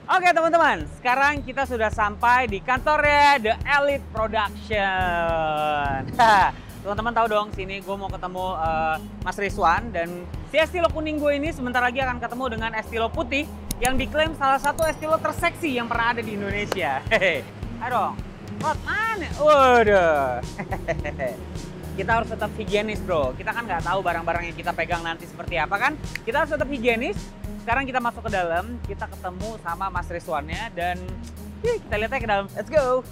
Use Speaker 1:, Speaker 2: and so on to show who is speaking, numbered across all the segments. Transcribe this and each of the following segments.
Speaker 1: Oke teman-teman, sekarang kita sudah sampai di kantornya The Elite Production. Teman-teman tahu dong, sini gue mau ketemu Mas Rizwan dan si Estilo kuning gue ini sebentar lagi akan ketemu dengan Estilo putih yang diklaim salah satu Estilo terseksi yang pernah ada di Indonesia. Hehehe, ayo dong, Rod mana? Waduh. Kita harus tetap higienis bro. Kita kan nggak tahu barang-barang yang kita pegang nanti seperti apa kan. Kita harus tetap higienis. Sekarang kita masuk ke dalam, kita ketemu sama Mas Rizwannya dan kita lihat aja ke dalam. Let's go!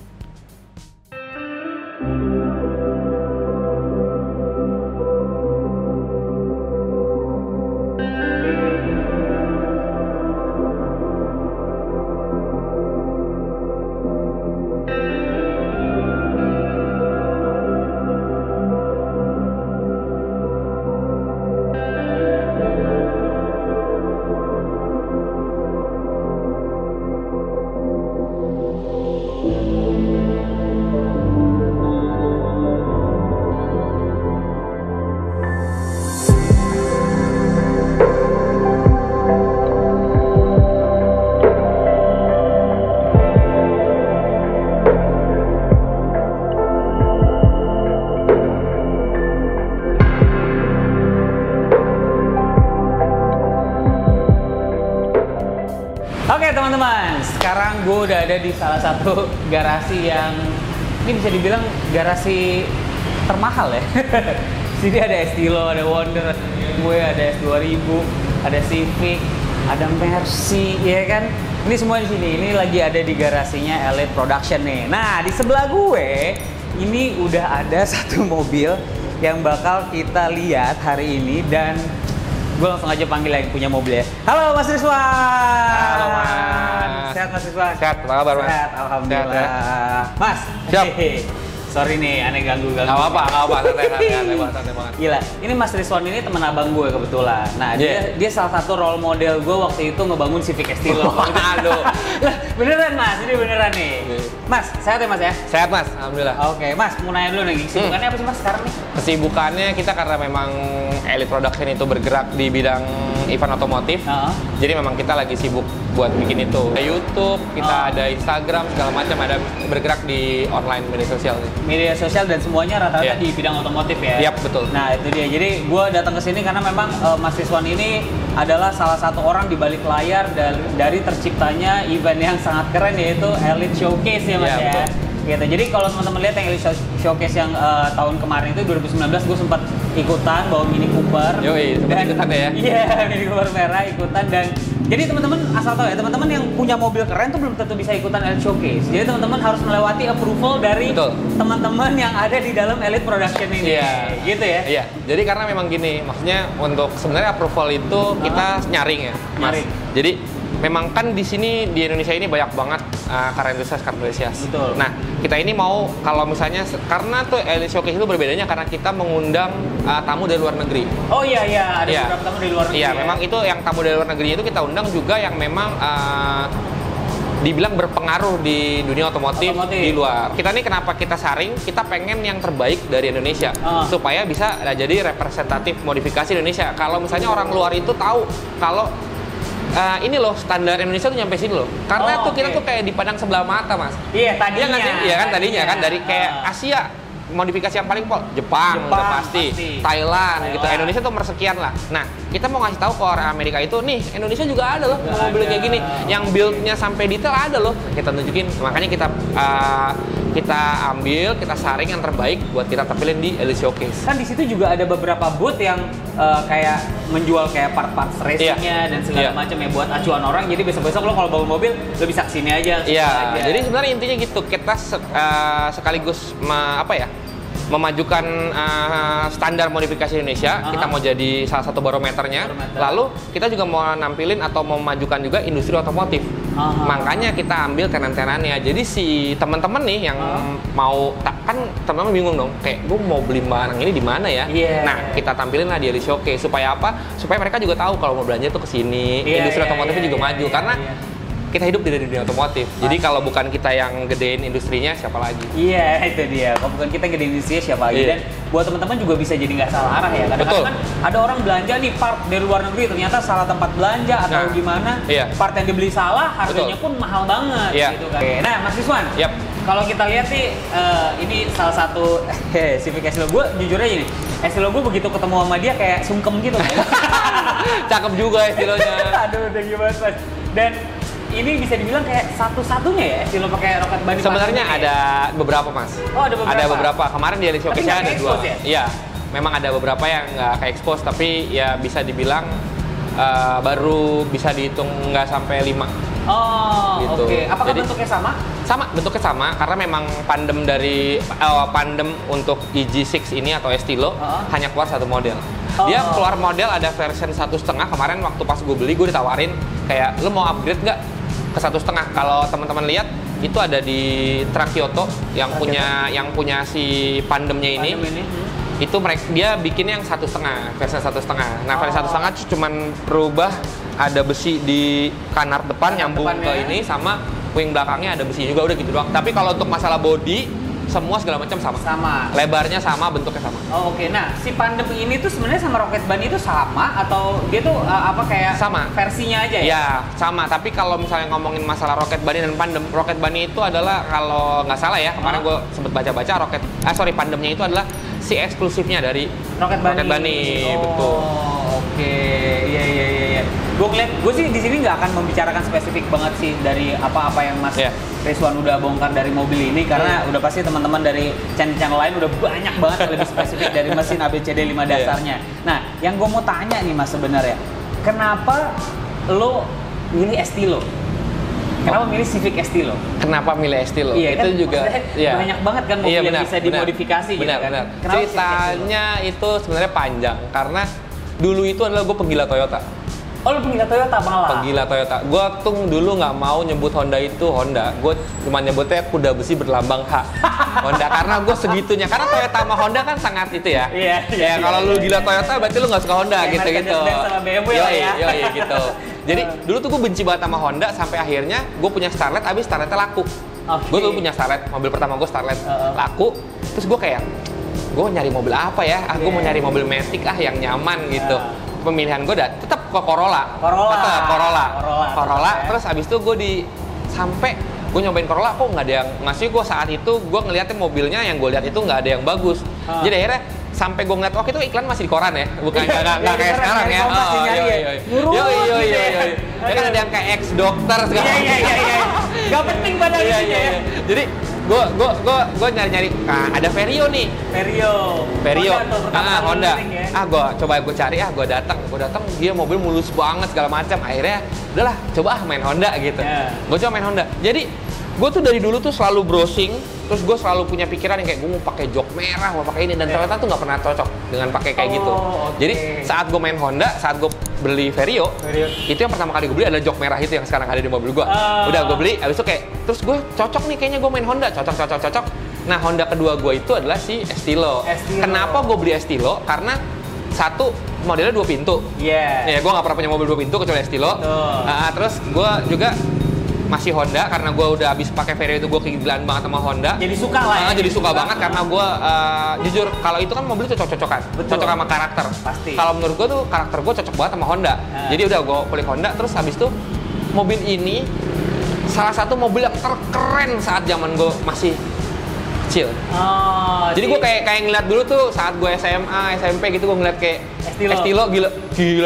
Speaker 1: Oke teman-teman, sekarang gue udah ada di salah satu garasi yang ini bisa dibilang garasi termahal ya. Sini ada Estilo, ada Wonder, gue ada S2000, ada Civic, ada Mercy, ya kan? Ini semua di sini. Ini lagi ada di garasinya Elite Production nih. Nah di sebelah gue ini udah ada satu mobil yang bakal kita lihat hari ini dan gue langsung aja panggil yang punya mobil ya. Halo Mas Rizwan.
Speaker 2: Halo Mas.
Speaker 1: Sehat Mas Rizwan?
Speaker 2: Sehat, apa kabar Mas?
Speaker 1: Sehat, alhamdulillah.
Speaker 2: Sehat.
Speaker 1: Mas,
Speaker 2: siap.
Speaker 1: Sorry nih, aneh ganggu-ganggu.
Speaker 2: Gak apa-apa, santai banget.
Speaker 1: Gila, ini Mas Rizwan ini teman abang gue kebetulan. Nah, dia salah satu role model gue waktu itu ngebangun Civic Estilo.
Speaker 2: Aduh.
Speaker 1: Lah, beneran Mas, ini beneran nih. Mas, sehat ya Mas ya?
Speaker 2: Sehat Mas, alhamdulillah.
Speaker 1: Oke, Mas, mau nanya dulu nih, kesibukannya apa sih Mas sekarang nih?
Speaker 2: Kesibukannya kita karena memang Elite Production itu bergerak di bidang event otomotif. Jadi memang kita lagi sibuk buat bikin itu. Ada YouTube, kita ada Instagram, segala macam, ada bergerak di online media sosial.
Speaker 1: Media sosial dan semuanya rata-rata di bidang otomotif ya?
Speaker 2: Iya, betul.
Speaker 1: Nah itu dia, jadi gue datang ke sini karena memang Mas Rizwan ini adalah salah satu orang di balik layar dari terciptanya event yang sangat keren yaitu Elite Showcase ya Mas ya? Betul. Gitu. Jadi kalau teman-teman lihat yang Elite Showcase yang tahun kemarin itu 2019 gue sempat ikutan bawa Mini Cooper.
Speaker 2: Yoi, sempat ikutan ya?
Speaker 1: Iya, Mini Cooper merah ikutan dan jadi teman-teman asal tahu ya, teman-teman yang punya mobil keren tuh belum tentu bisa ikutan Elite Showcase. Jadi teman-teman harus melewati approval dari teman-teman yang ada di dalam Elite Production ini.
Speaker 2: Iya.
Speaker 1: Gitu ya?
Speaker 2: Iya. Jadi karena memang gini, maksudnya untuk sebenarnya approval itu kita nyaring ya, Mas.
Speaker 1: Nyaring.
Speaker 2: Jadi memang kan di sini di Indonesia ini banyak banget car enthusiast.
Speaker 1: Betul.
Speaker 2: Nah, kita ini mau kalau misalnya karena tuh Elite Showcase itu berbedanya karena kita mengundang tamu dari luar negeri.
Speaker 1: Oh iya, ada beberapa tamu dari luar negeri.
Speaker 2: Iya, memang itu yang tamu dari luar negeri itu kita undang juga yang memang dibilang berpengaruh di dunia otomotif di luar. Kita nih kenapa kita saring? Kita pengen yang terbaik dari Indonesia supaya bisa jadi representatif modifikasi Indonesia. Kalau misalnya orang luar itu tahu kalau ini loh standar Indonesia tuh nyampe sini loh. Karena kita tuh kayak dipandang sebelah mata Mas.
Speaker 1: Iya tadinya.
Speaker 2: Iya kan tadinya kan dari kayak Asia. Modifikasi yang paling pol Jepang udah pasti. Thailand gitu. Indonesia tuh persekian lah. Nah kita mau ngasih tahu ke orang Amerika itu nih Indonesia juga ada loh mobil kayak gini yang build-nya sampai detail ada loh, kita tunjukin. Makanya kita ambil, kita saring yang terbaik buat kita tampilin di Elite Showcase.
Speaker 1: Kan di situ juga ada beberapa booth yang kayak menjual kayak part-part racingnya dan segala macam ya buat acuan orang. Jadi besok-besok lo kalau bawa mobil lo bisa kesini aja.
Speaker 2: Iya. Jadi sebenarnya intinya gitu, kita sekaligus memajukan standar modifikasi Indonesia. Kita mau jadi salah satu barometernya. Lalu kita juga mau nampilin atau memajukan juga industri otomotif. Makanya kita ambil tenan-tenannya. Jadi si teman-teman nih yang mau kan teman-teman bingung dong, kayak gue mau beli barang ini di mana ya? Nah kita tampilin lah di Elite Showcase supaya apa? Supaya mereka juga tahu kalau mau belanja tuh ke sini. Industri otomotifnya juga maju karena kita hidup di dunia otomotif. Jadi kalau bukan kita yang gedein industrinya, siapa lagi?
Speaker 1: Iya, itu dia. Kalau bukan kita gedein industrinya, siapa lagi? Dan buat teman-teman juga bisa jadi nggak salah arah ya. Kadang-kadang kan ada orang belanja nih part dari luar negeri, ternyata salah tempat belanja atau gimana. Part yang dibeli salah, harganya pun mahal banget gitu kan. Oke. Nah, Mas Rizwan, kalau kita lihat nih, ini salah satu Civic Estilo. Gue jujur aja nih, Estilo gue begitu ketemu sama dia kayak sungkem gitu.
Speaker 2: Cakep juga Estilonya.
Speaker 1: Aduh, udah gimana Mas. Dan ini bisa dibilang kayak satu-satunya ya Estilo pakai roket ban.
Speaker 2: Sebenarnya ada beberapa, Mas.
Speaker 1: Oh, ada beberapa.
Speaker 2: Ada beberapa. Kemarin di showcase ada 2.
Speaker 1: Ya?
Speaker 2: Iya. Memang ada beberapa yang nggak kayak expose, tapi ya bisa dibilang baru bisa dihitung nggak sampai 5.
Speaker 1: Oh,
Speaker 2: gitu.
Speaker 1: Oke. Apakah bentuknya sama?
Speaker 2: Sama, bentuknya sama karena memang pandem dari pandem untuk EG6 ini atau Estilo hanya keluar satu model. Dia keluar model ada versi 1,5. Kemarin waktu pas gue beli, gue ditawarin kayak, lo mau upgrade nggak ke 1,5? Kalau teman-teman lihat itu ada di Truk Kyoto yang punya si pandemnya ini. Itu dia bikin yang 1,5, versi 1,5. Nah, versi 1,5 cuman berubah ada besi di kanar depan nyambung ke ini, sama wing belakangnya ada besi juga, udah gitu doang. Tapi kalau untuk masalah body, semua segala macam sama. Lebarnya sama, bentuknya sama.
Speaker 1: Oh, oke. Nah, si pandem ini tuh sebenarnya sama roket ban itu sama atau dia tuh kayak
Speaker 2: sama
Speaker 1: versinya aja ya?
Speaker 2: Ya, sama. Tapi kalau misalnya ngomongin masalah roket bunny dan pandem, roket bunny itu adalah kalau nggak salah ya, kemarin gue sempet baca-baca pandemnya itu adalah si eksklusifnya dari roket bunny. Betul.
Speaker 1: Oke. Iya. Gue sih di sini nggak akan membicarakan spesifik banget sih dari apa-apa yang Mas Rizwan udah bongkar dari mobil ini, karena udah pasti teman-teman dari channel-channel lain udah banyak banget lebih spesifik dari mesin ABCD 5 dasarnya. Nah, yang gue mau tanya nih Mas sebenarnya, kenapa lo milih Estilo? Kenapa milih Civic Estilo?
Speaker 2: Kenapa milih Estilo?
Speaker 1: Iya,
Speaker 2: itu
Speaker 1: kan,
Speaker 2: juga
Speaker 1: banyak banget kan mobil yang bisa dimodifikasi gitu kan.
Speaker 2: Benar. Ceritanya itu sebenarnya panjang karena dulu itu adalah gue penggila Toyota.
Speaker 1: Oh, lu penggila Toyota malah?
Speaker 2: Penggila Toyota. Gue tuh dulu nggak mau nyebut Honda itu Honda. Gue cuma nyebutnya kuda besi berlambang H. Honda, karena gue segitunya. Karena Toyota sama Honda kan sangat itu ya. Iya. Kalau lu gila Toyota berarti lu nggak suka Honda gitu-gitu.
Speaker 1: Sama BMW lah ya.
Speaker 2: Iya gitu. Jadi dulu tuh gue benci banget sama Honda sampai akhirnya gue punya Starlet, abis Starletnya laku. Gue dulu punya Starlet, mobil pertama gue Starlet laku. Terus gue kayak, gue nyari mobil apa ya? Gue mau nyari mobil Matic yang nyaman gitu. Pemilihan gue tetap ke Corolla. Terus abis itu gue sampai gue nyobain Corolla, kok nggak ada yang ngasih gue saat itu. Gue ngeliatin mobilnya yang gue lihat itu nggak ada yang bagus. Jadi akhirnya sampai gue ngeliat waktu itu iklan masih di koran ya, bukan nggak kayak sekarang ya. Iya. Ya kan ada yang kayak ex dokter segala.
Speaker 1: Iya. Gak penting padahal ya.
Speaker 2: Jadi gue nyari ada Vario nih. Vario. Honda. Gue cari, gue datang dia mobil mulus banget segala macam. Akhirnya udahlah coba main Honda gitu. Gue coba main Honda. Jadi gue tuh dari dulu tuh selalu browsing, terus gue selalu punya pikiran yang kayak gue mau pakai jok merah, mau pakai ini, dan ternyata tuh nggak pernah cocok dengan pakai kayak gitu. Jadi saat gue main Honda, saat gue beli Vario, itu yang pertama kali gue beli adalah jok merah itu yang sekarang ada di mobil gue. Udah gue beli, abis itu kayak terus gue cocok nih kayaknya gue main Honda, cocok. Nah, Honda kedua gue itu adalah si Estilo. Kenapa gue beli Estilo? Karena satu, modelnya 2 pintu. Ya, gue nggak pernah punya mobil 2 pintu kecuali Estilo. Terus gue juga masih Honda karena gue udah habis pakai Vario itu, gue kegilaan banget sama Honda.
Speaker 1: Jadi suka lah ya.
Speaker 2: Jadi suka banget karena gue jujur kalau itu kan mobil itu cocok-cocokan, cocok sama karakter.
Speaker 1: Pasti.
Speaker 2: Kalau menurut gue tuh karakter gue cocok banget sama Honda. Jadi udah gue pilih Honda. Terus habis itu mobil ini salah satu mobil yang terkeren saat zaman gue masih kecil. Jadi gue kayak ngeliat dulu tuh saat gue SMA, SMP gitu, gue ngeliat kayak Estilo gila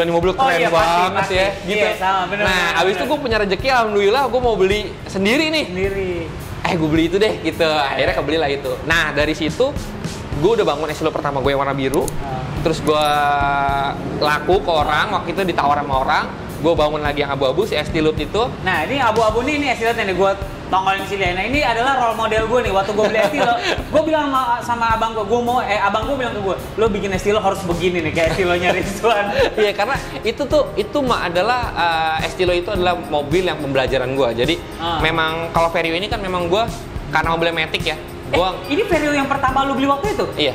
Speaker 2: nih mobil keren banget pasti. Ya gitu.
Speaker 1: Bener,
Speaker 2: abis itu gue punya rezeki, alhamdulillah gue mau beli sendiri nih. Gue beli itu deh gitu. Akhirnya kebelilah itu. Nah, dari situ gue udah bangun Estilo pertama gue yang warna biru. Terus gue laku ke orang, waktu itu ditawar sama orang. Gue bangun lagi yang abu-abu, si Estilo itu.
Speaker 1: Nah, ini abu-abu nih, ini Estilo nih gue tongkolin sini. Nah, ini adalah role model gue nih. Waktu gue beli Estilo, gue bilang sama abang gue mau, abang gue bilang ke gue, lo bikin Estilo harus begini nih, kayak Estilonya Rizwan.
Speaker 2: Iya, karena itu mah adalah Estilo itu adalah mobil yang pembelajaran gue. Jadi memang kalau Vario ini kan memang gue karena mobilnya Matic ya.
Speaker 1: Ini Vario yang pertama lo beli waktu itu?
Speaker 2: Iya.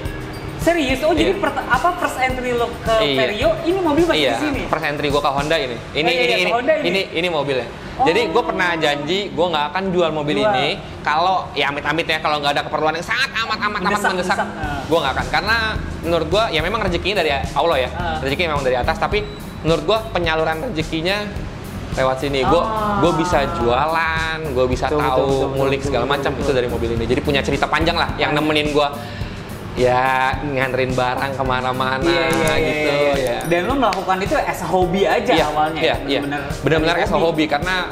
Speaker 1: Serius? Jadi first entry lo ke Vario, ini mobil masih di sini?
Speaker 2: First entry gue ke Honda ini. Ini mobilnya. Jadi gue pernah janji gue nggak akan jual mobil ini kalau ya amit-amit ya, kalau nggak ada keperluan yang sangat amat mendesak, gue nggak akan. Karena menurut gue ya memang rezekinya dari Allah ya, rezekinya memang dari atas. Tapi menurut gue penyaluran rezekinya lewat sini. Gue bisa jualan, gue bisa tahu ngulik segala macam itu dari mobil ini. Jadi punya cerita panjang lah yang nemenin gue. Ya nganterin barang kemana-mana gitu. Ya.
Speaker 1: Dan lo melakukan itu as a hobi aja awalnya.
Speaker 2: Iya. Benar-benar as a hobi karena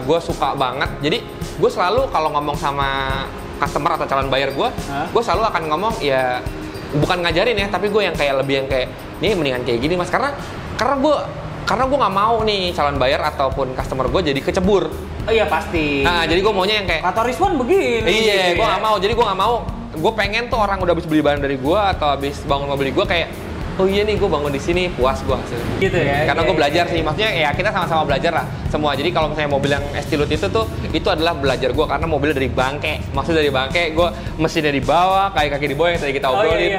Speaker 2: gue suka banget. Jadi gue selalu kalau ngomong sama customer atau calon buyer gue selalu akan ngomong ya bukan ngajarin ya, tapi gue yang kayak lebih yang kayak nih mendingan kayak gini mas, karena gue nggak mau nih calon buyer ataupun customer gue jadi kecebur.
Speaker 1: Oh iya pasti.
Speaker 2: Nah jadi gue maunya yang kayak
Speaker 1: kata Rizwan begini.
Speaker 2: Iya, gue nggak mau. Jadi gue nggak mau. Gue pengen tuh orang udah habis beli barang dari gue atau habis bangun mobil gue kayak, oh iya nih gue bangun di sini puas gue hasilnya. Gitu ya. Karena gue belajar sih, maksudnya ya kita sama-sama belajar lah semua. Jadi kalau misalnya mobil yang Estilut itu adalah belajar gue karena mobilnya dari bangke, maksudnya dari bangke, gue mesinnya di bawah, kaki di bawah yang tadi kita obrolin.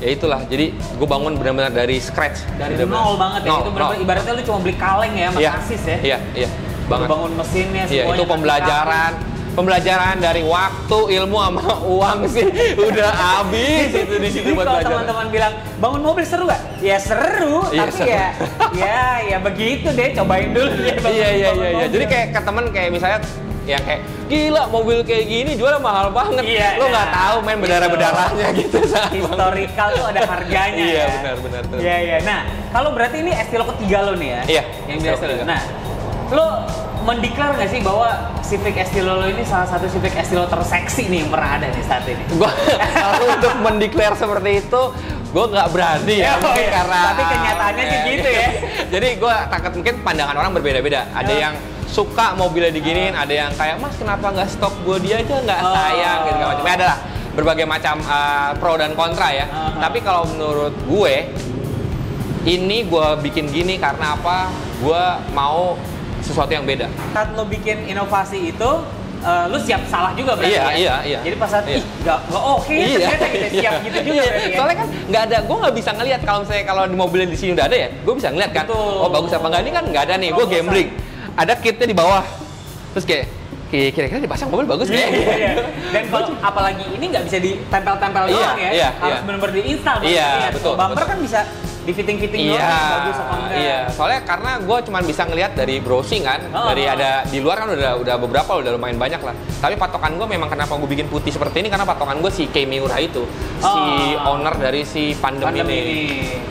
Speaker 2: Ya itulah, jadi gue bangun benar-benar dari scratch. Dari nol banget ya. Itu benar-benar ibaratnya lu cuma beli kaleng ya, mas asis ya. Iya. Banget. Bangun mesinnya semuanya. Iya, itu pembelajaran dari waktu, ilmu sama uang sih udah habis itu di situ buat belajar. Kalau teman-teman bilang bangun mobil seru gak? Ya seru, tapi seru. ya begitu deh, cobain dulu deh. Iya. Jadi kayak ke temen kayak misalnya yang kayak gila mobil kayak gini jualnya mahal banget. Lo nggak tahu main berdarah-berdarahnya gitu. Historical tuh ada harganya. Iya benar tuh. Iya. Nah kalau berarti ini Estilo ketiga lo nih ya? Iya. Yang biasa. Nah lo mendeklar nggak sih bahwa Civic Estilo lo ini salah satu Civic Estilo terseksi nih yang pernah ada nih saat ini? Kalau untuk mendeklar seperti itu, gue nggak berani ya. Mungkin karena tapi kenyataannya sih gitu ya. Jadi gue takut mungkin pandangan orang berbeda-beda. Ada yang suka mobilnya diginiin, ada yang kayak mas kenapa nggak stok body aja nggak sayang gitu macam. Ada lah berbagai macam pro dan kontra ya. Tapi kalau menurut gue ini gue bikin gini karena apa? Gue mau sesuatu yang beda. Saat lo bikin inovasi itu, lo siap salah juga berarti ya? Iya. Jadi pas saat, nggak oke ternyata kita siap gitu juga berarti ya? Soalnya kan nggak ada, gue nggak bisa ngelihat kalau misalnya kalau di mobil di sini udah ada ya, gue bisa ngeliat kan, oh bagus apa nggak, ini kan nggak ada nih, gue gambling. Ada kitnya di bawah, terus kayak kira-kira dipasang mobil bagus nggak? Dan kalau apalagi ini nggak bisa ditempel-tempel doang ya, harus benar-benar diinstal. Iya, betul. Bumper kan bisa di fitting bagus apa enggak. Iya, soalnya karena gue cuma bisa ngelihat dari browsing kan, dari ada di luar kan udah beberapa udah lumayan banyak lah. Tapi patokan gue memang kenapa gue bikin putih seperti ini karena patokan gue si Kei Miura itu, si owner dari si Pandem ini.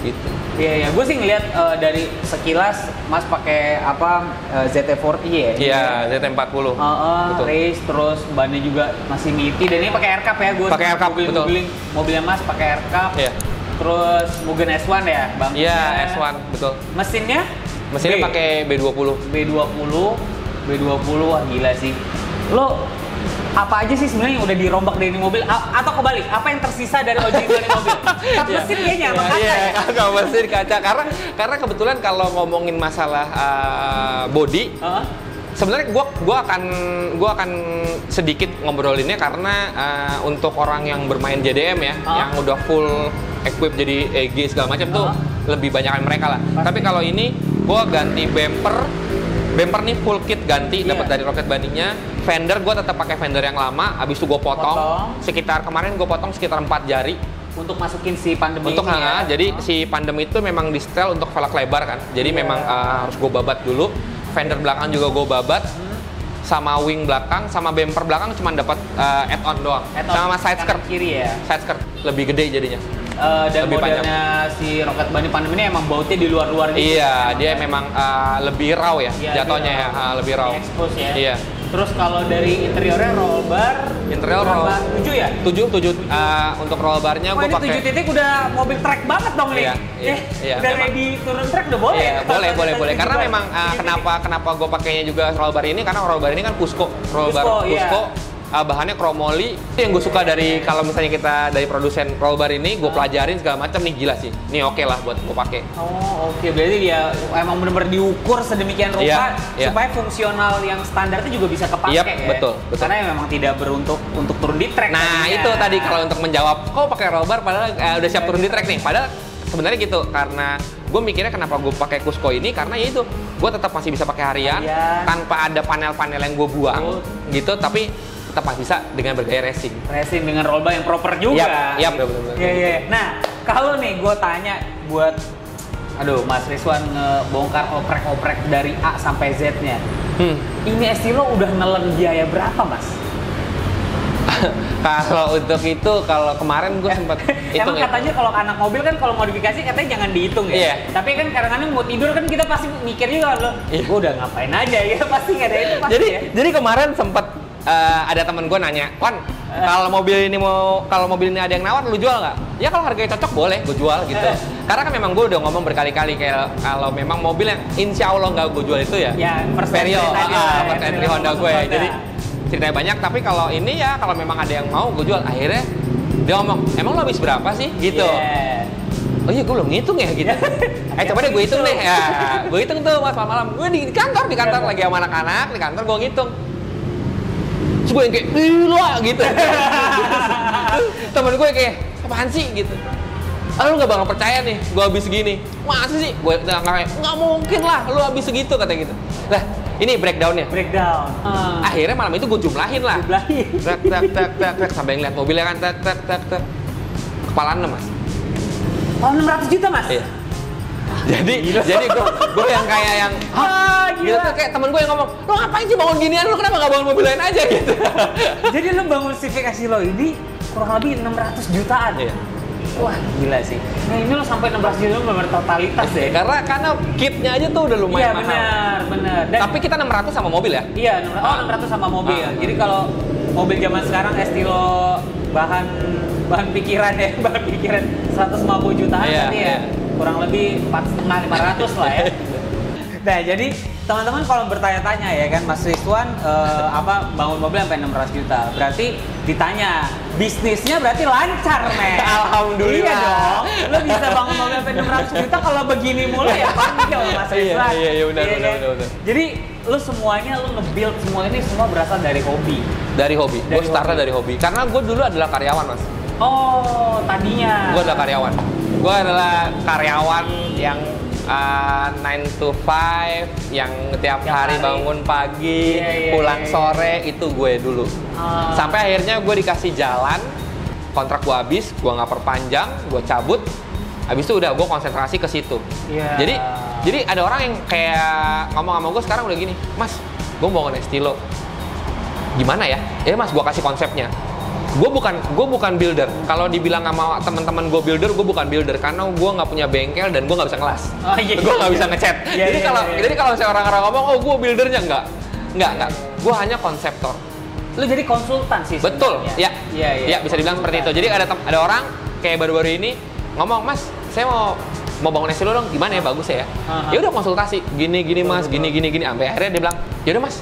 Speaker 2: Gitu. Iya, gue sih ngelihat dari sekilas Mas pakai apa ZT40 ya? Iya, ZT40. Race terus bannya juga masih MITI dan ini pakai aircap ya, gue pakai aircap betul. Mobilnya Mas pakai aircap. Iya. Terus Mugen S1 ya, Bang? Iya, S1, betul. Mesinnya pakai B20. B20, wah gila sih. Lo apa aja sih sebenarnya yang udah dirombak dari mobil? Atau kebalik, apa yang tersisa dari original mobil? Kap mesin kayaknya, sama kaca ya? Kap mesin, kaca. Karena kebetulan kalau ngomongin masalah body, sebenarnya gue akan sedikit ngobrolinnya karena untuk orang yang bermain JDM ya, yang udah full equip jadi EG segala macam tuh lebih banyakan mereka lah. Pasti. Tapi kalau ini gue ganti bumper nih full kit ganti, dapat dari Rocket Bunny-nya. Fender gue tetap pakai fender yang lama, abis itu gue potong. Sekitar kemarin gue potong sekitar 4 jari. Untuk masukin si Pandem ini ya? Jadi si Pandem itu memang di setel untuk velg lebar kan. Jadi memang harus gue babat dulu. Fender belakang juga gue babat. Sama wing belakang, sama bumper belakang cuma dapat add-on doang. Sama side skirt kiri ya. Side skirt lebih gede jadinya. Dan lebih modelnya panjang. Si Rocket Bunny Pandem ini emang bautnya di luar-luar gitu. Iya, dia memang lebih raw ya, jatuhnya ya, lebih raw. Expose ya. Iya. Terus kalau dari interiornya roll bar, interior roll 7 ya? 7 untuk roll barnya gue pakai. 7 titik udah mobil track banget dong nih. Iya. Udah ready turun track udah boleh. Iya, boleh. Karena memang kenapa gue pakainya juga roll bar ini karena roll bar ini kan Cusco, roll bar Cusco. Bahannya kromoli. Itu yang gue suka dari kalau misalnya kita dari produsen roll bar ini gue pelajarin segala macam nih, gila sih. Ini oke lah buat gue pakai. Oke. Berarti dia emang benar-benar diukur sedemikian rupa supaya fungsional yang standarnya juga bisa kepake ya. Betul. Karena memang tidak beruntuk untuk turun di track. Nah, itu tadi kalau untuk menjawab kok pakai roll bar padahal udah siap turun di track nih. Padahal sebenarnya gitu karena gue mikirnya kenapa gue pakai Cusco ini karena ya itu gue tetap masih bisa pakai harian tanpa ada panel-panel yang gue buang gitu, tapi tetap masih bisa dengan bergaya racing
Speaker 1: dengan roll bar yang proper juga.
Speaker 2: Iya, benar-benar.
Speaker 1: Iya. Nah, kalau nih gue tanya buat Mas Rizwan ngebongkar oprek-oprek dari A sampai Z-nya. Ini Estilo udah nelen biaya berapa, Mas?
Speaker 2: Kalau untuk itu, kalau kemarin gue sempat hitung.
Speaker 1: Emang katanya kalau anak mobil kan kalau modifikasi katanya jangan dihitung ya.
Speaker 2: Iya.
Speaker 1: Tapi kan kadang-kadang mau tidur kan kita pasti mikir juga loh. Gue udah ngapain aja ya, pasti nggak ada itu pasti.
Speaker 2: Jadi kemarin sempat ada temen gue nanya, Wan, kalau mobil ini ada yang nawar, lu jual nggak? Ya kalau harganya cocok boleh, gue jual gitu. Karena kan memang gue udah ngomong berkali-kali kayak kalau memang mobil yang insya Allah nggak gue jual itu ya Vario, first entry Honda gue. Jadi ceritanya banyak, tapi kalau ini ya kalau memang ada yang mau gue jual. Akhirnya dia ngomong, emang lo habis berapa sih? Gitu. Oh iya, gue belum ngitung ya gitu. Coba deh gue hitung deh. Ya, gue hitung tuh mas malam-malam. Gue di kantor lagi sama anak-anak di kantor, gue ngitung. Terus gue yang kayak gila gitu. Temen gue kayak apaan sih gitu. Lu gak bakal percaya nih, gue habis segini. Masa sih? Gue nggak mungkin lah, lu habis segitu katanya gitu. Lah, ini breakdownnya. Akhirnya malam itu gue jumlahin lah. Tak sampai ngeliat mobilnya kan, tak. Kepala 6 mas.
Speaker 1: Oh 600 juta mas?
Speaker 2: Iya. Jadi gue yang kayak yang gitu tuh kayak temen gue yang ngomong, lo ngapain sih bangun ginian, lo kenapa gak bangun mobil lain aja gitu.
Speaker 1: Jadi lo bangun Civic Estilo ini kurang lebih 600 jutaan.
Speaker 2: Iya.
Speaker 1: Wah gila sih. Nah ini lo sampai 16 juta bener totalitas ya.
Speaker 2: Karena kitnya aja tuh udah lumayan mahal.
Speaker 1: Iya benar.
Speaker 2: Tapi kita 600 sama mobil ya?
Speaker 1: Iya 600 sama mobil. Jadi kalau mobil zaman sekarang Estilo bahan pikiran 150 jutaan ya. Kurang lebih 4,500 lah ya. Nah jadi teman-teman kalau bertanya-tanya ya kan Mas Rizwan bangun mobil sampai 600 juta, berarti ditanya bisnisnya berarti lancar men.
Speaker 2: Alhamdulillah.
Speaker 1: Iya dong, lo bisa bangun mobil sampai 600 juta kalau begini mulai ya panik dong Mas Rizwan.
Speaker 2: Iya benar.
Speaker 1: Jadi lo semuanya lo nge-build semua ini semua berasal dari hobi.
Speaker 2: Gue startnya dari hobi karena gue dulu adalah karyawan mas.
Speaker 1: Oh tadinya.
Speaker 2: Gue adalah karyawan. Gue adalah karyawan yang 9 to 5 yang tiap hari bangun pagi, pulang sore, itu gue dulu. Sampai akhirnya gue dikasih jalan, kontrak gue habis, gue nggak perpanjang, gue cabut. Habis itu udah gue konsentrasi ke situ. Jadi ada orang yang kayak ngomong sama gue sekarang udah gini, Mas, gue mau bangun Estilo. Gimana ya? Ya mas, gue kasih konsepnya. Gue bukan builder. Kalau dibilang sama teman-teman gue builder, gue bukan builder karena gue nggak punya bengkel dan gue nggak bisa ngelas. Gue nggak bisa ngecat. Jadi kalau misalnya orang-orang ngomong, oh gue buildernya nggak. Gue hanya konseptor.
Speaker 1: Lu jadi konsultan sih.
Speaker 2: Betul. Ya, bisa dibilang seperti itu. Jadi ada orang kayak baru-baru ini ngomong, Mas, saya mau bangun Estilo dong. Gimana ya, bagus ya? Ya udah konsultasi. Gini mas, gini. Sampai akhirnya dia bilang, ya udah mas,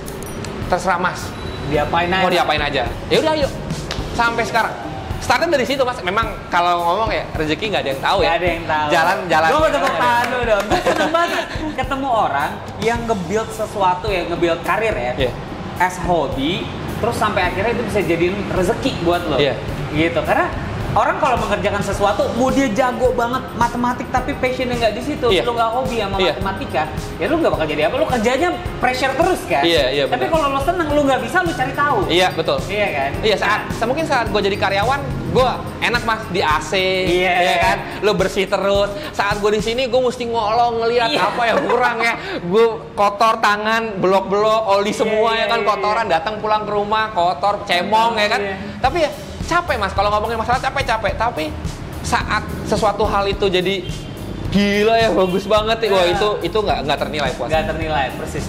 Speaker 2: terserah mas. Mau diapain aja. Ya udah ayo. Sampai sekarang. Startnya dari situ mas. Memang kalau ngomong ya rezeki nggak ada yang tahu ya.
Speaker 1: Nggak ada yang tahu.
Speaker 2: Jalan.
Speaker 1: Gue mau tepuk tangan dulu dong. Gue seneng banget ketemu orang yang nge-build sesuatu ya, nge-build karir ya. As hobi, terus sampai akhirnya itu bisa jadiin rezeki buat lo. Gitu. Karena orang kalau mengerjakan sesuatu, mau dia jago banget matematik tapi passionnya nggak di situ, lu nggak hobi sama matematika, ya lu nggak bakal jadi apa, lu kerjanya pressure terus kan. Tapi kalau lo seneng, lu nggak bisa, lu cari tahu. Iya betul. Iya kan. Iya mungkin saat gue jadi karyawan, gue enak mas di AC, ya kan, lu bersih terus. Saat gue di sini, gue mesti ngolong ngelihat apa yang kurang ya. Gue kotor tangan, blok-blok, oli semua ya kan, kotoran, datang pulang ke rumah kotor, cemong ya kan. Tapi ya capek mas, kalau ngomongin masalah capek, tapi saat sesuatu hal itu jadi gila ya, bagus banget ya, wah itu nggak ternilai puas. Nggak ternilai, persis.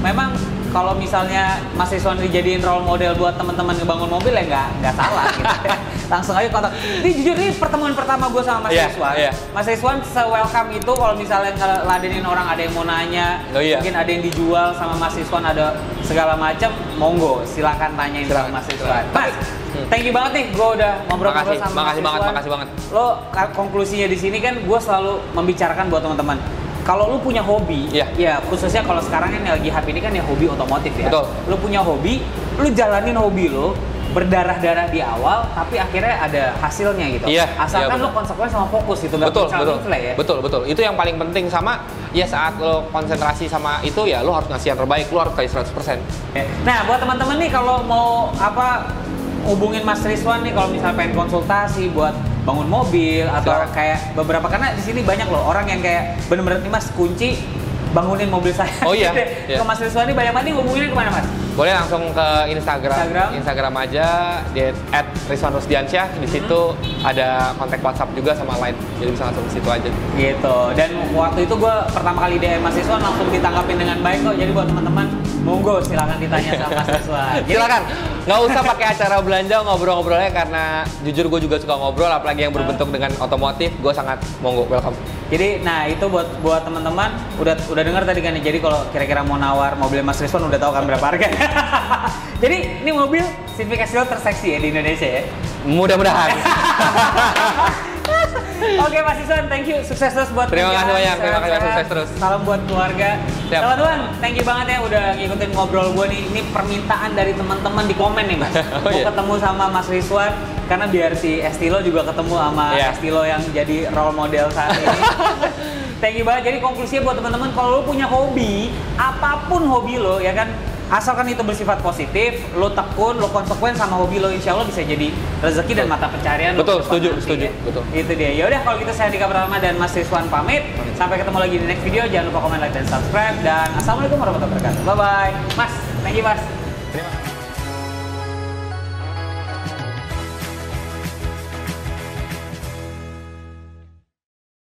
Speaker 1: Memang kalau misalnya Mas Rizwan dijadiin role model buat teman-teman ngebangun mobil ya nggak salah gitu. Langsung aja kontak. Ini jujur ini pertemuan pertama gue sama Mas Rizwan. Mas Rizwan se-welcome itu kalau misalnya ngeladenin orang, ada yang mau nanya, mungkin ada yang dijual sama Mas Rizwan, ada segala macam, monggo silakan tanyain sama Mas Rizwan. Mas, thank you banget nih, gue udah ngobrol-ngobrol sama Mas Rizwan. Makasih banget. Lo konklusinya di sini kan gue selalu membicarakan buat teman-teman. Kalau lu punya hobi, ya khususnya kalau sekarang kan lagi hype ini kan ya hobi otomotif ya. Betul. Lu punya hobi, lu jalanin hobi lu, berdarah-darah di awal, tapi akhirnya ada hasilnya gitu.
Speaker 2: Iya.
Speaker 1: Asalkan
Speaker 2: iya,
Speaker 1: lo konsekuens sama fokus gitu, nggak
Speaker 2: betul,
Speaker 1: ya.
Speaker 2: betul. Itu yang paling penting sama ya saat lo konsentrasi sama itu ya lo harus ngasih yang terbaik, lo harus kasih 100%.
Speaker 1: Nah, buat teman-teman nih kalau mau hubungin Mas Rizwan nih kalau misalnya pengen konsultasi buat bangun mobil atau kayak beberapa, karena di sini banyak loh orang yang kayak bener-bener nih Mas kunci bangunin mobil saya.
Speaker 2: Oh iya.
Speaker 1: Ke Mas Rizwan ini banyak banget nih, hubunginnya kemana Mas?
Speaker 2: Boleh langsung ke Instagram aja di @rizwanrusdiansyah. Di situ ada kontak WhatsApp juga sama line, jadi bisa langsung ke situ aja.
Speaker 1: Gitu. Dan waktu itu gue pertama kali DM Mas Rizwan langsung ditanggapin dengan baik kok. Jadi buat teman-teman, monggo silakan ditanya sama Mas Rizwan.
Speaker 2: Silakan, nggak usah pakai acara belanja, ngobrol-ngobrolnya, karena jujur gue juga suka ngobrol, apalagi yang berbentuk dengan otomotif, gue sangat monggo, welcome.
Speaker 1: Jadi, nah itu buat teman-teman udah dengar tadi kan, jadi kalau kira-kira mau nawar mobil Mas Rizwan udah tahu kan berapa harga. Jadi ini mobil CVX lo terseksi ya di Indonesia ya.
Speaker 2: Mudah-mudahan.
Speaker 1: Oke Mas Rizwan, thank you, sukses terus buat
Speaker 2: Terima kasih banyak, sukses terus.
Speaker 1: Salam buat keluarga. Teman-teman, thank you banget ya udah ngikutin ngobrol gue nih. Ini permintaan dari teman-teman di komen nih Mas. Mau ketemu sama Mas Rizwan karena biar si Estilo juga ketemu sama Estilo yang jadi role model saat ini. Thank you banget. Jadi konklusinya buat teman-teman, kalau lo punya hobi, apapun hobi lo ya kan, asalkan itu bersifat positif, lo tekun, lo konsekuen sama hobi lo, insya Allah bisa jadi rezeki dan mata pencarian.
Speaker 2: Betul, setuju. Betul.
Speaker 1: Itu dia. Ya udah kalau gitu saya Dika Pratama dan Mas Rizwan pamit. Sampai ketemu lagi di next video. Jangan lupa komen, like, dan subscribe. Dan assalamualaikum warahmatullahi wabarakatuh. Bye bye. Mas, thank you Mas.
Speaker 2: Terima kasih.